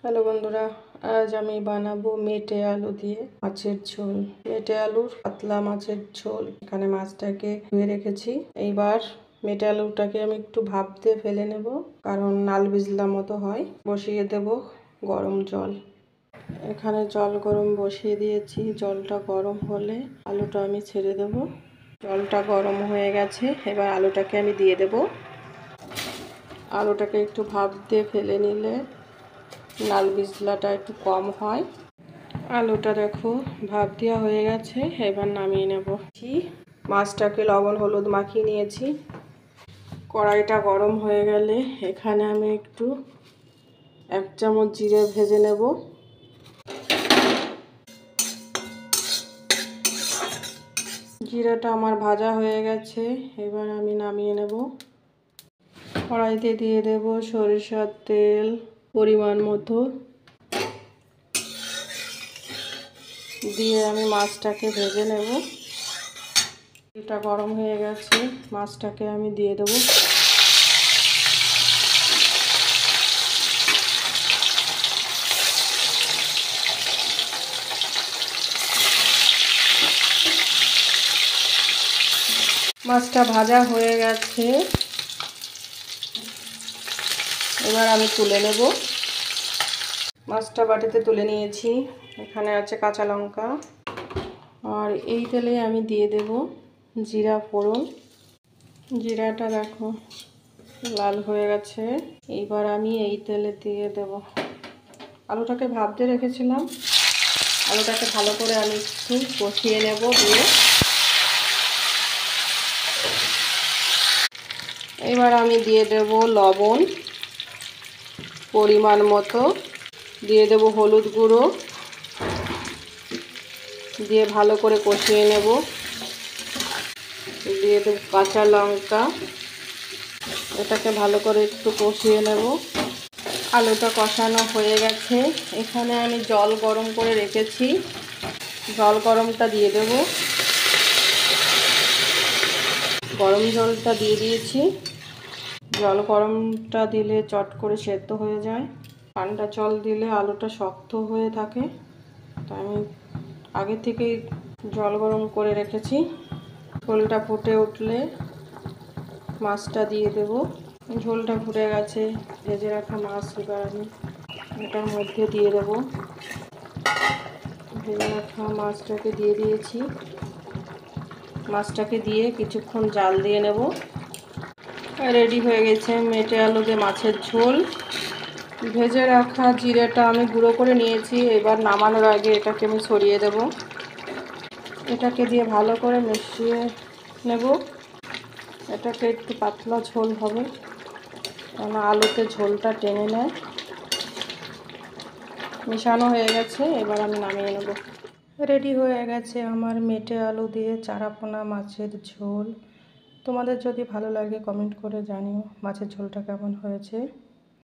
Hello বন্ধুরা, আজ আমি বানাবো মেটে আলু দিয়ে মাছের ঝোল। মেটে আলুর পাতলা মাছের ঝোল। এখানে মাছটাকে ধুয়ে রেখেছি। এইবার মেটে আলুটাকে আমি একটু ভাপ দিয়ে ফেলে নেব, কারণ নাল বিজলা মতো হয়। বসিয়ে দেব গরম জল। এখানে জল গরম বসিয়ে দিয়েছি। জলটা গরম হলে আলুটা আমি ছেড়ে দেব। জলটা গরম হয়ে গেছে, এবার আলুটাকে আমি দিয়ে দেব। আলুটাকে একটু ভাপ দিয়ে ফেলে নিলে লাল বিজলাটা একটু কম হয়। আলুটা দেখো ভাপ দেওয়া হয়ে গেছে, এবার নামিয়ে নেব। মাছটাকে লবণ হলুদ মাখিয়ে নিয়েছি। কড়াইটা গরম হয়ে গেলে এখানে আমি একটু 1 চামচ জিরে ভেজে নেব। জিরাটা আমার ভাজা হয়ে গেছে, এবার আমি নামিয়ে নেব। কড়াইতে দিয়ে দেব সরিষার তেল পরিমাণ মতো, দিয়ে আমি মাছটাকে ভেজে নেব। তেলটা গরম হয়ে গেছে, মাছটাকে আমি দিয়ে দেব। মাছটা ভাজা হয়ে গেছে, এবার আমি তুলে নেব। মাছটা বাটিতে তুলে নিয়েছি। এখানে আছে কাঁচা লঙ্কা, আর এই তেলে আমি দিয়ে দেব জিরা ফোড়ন। জিরাটা দেখো লাল হয়ে গেছে, এইবার আমি এই তেলে দিয়ে দেব। আলুটাকে ভাপ দিয়ে রেখেছিলাম, আলুটাকে ভালো করে আমি একটু কষিয়ে নেব। দিয়ে এবার আমি দিয়ে দেব লবণ পরিমাণ মতো, দিয়ে দেব হলুদ গুঁড়ো, দিয়ে ভালো করে কষিয়ে নেব। দিয়ে দেব কাঁচা লঙ্কা, এটাকে ভালো করে একটু কষিয়ে নেব। আলুটা কষানো হয়ে গেছে, এখানে আমি জল গরম করে রেখেছি, জল গরমটা দিয়ে দেব। গরম জলটা দিয়ে দিয়েছি। জল গরমটা দিলে চট করে সেদ্ধ হয়ে যায়, ঠান্ডা জল দিলে আলুটা শক্ত হয়ে থাকে। তাই আমি আগে থেকেই জল গরম করে রেখেছি। ঝোলটা ফুটে উঠলে মাছটা দিয়ে দেব। ঝোলটা ফুটে গেছে, ভেজে রাখা মাছ এবার আমি এটার মধ্যে দিয়ে দেব। ভেজে রাখা মাছটাকে দিয়ে দিয়েছি। মাছটাকে দিয়ে কিছুক্ষণ জাল দিয়ে নেব। রেডি হয়ে গেছে মেটে আলু দিয়ে মাছের ঝোল। ভেজে রাখা জিরেটা আমি গুঁড়ো করে নিয়েছি, এবার নামানোর আগে এটাকে আমি ছড়িয়ে দেব। এটাকে দিয়ে ভালো করে মিশিয়ে নেব। এটাকে একটু পাতলা ঝোল হবে, কারণ আলুতে ঝোলটা টেনে নেয়। মেশানো হয়ে গেছে, এবার আমি নামিয়ে নেব। রেডি হয়ে গেছে আমার মেটে আলু দিয়ে চারাপোনা মাছের ঝোল। তোমাদের যদি ভালো লাগে কমেন্ট করে জানিও মাছের ঝোলটা কেমন হয়েছে।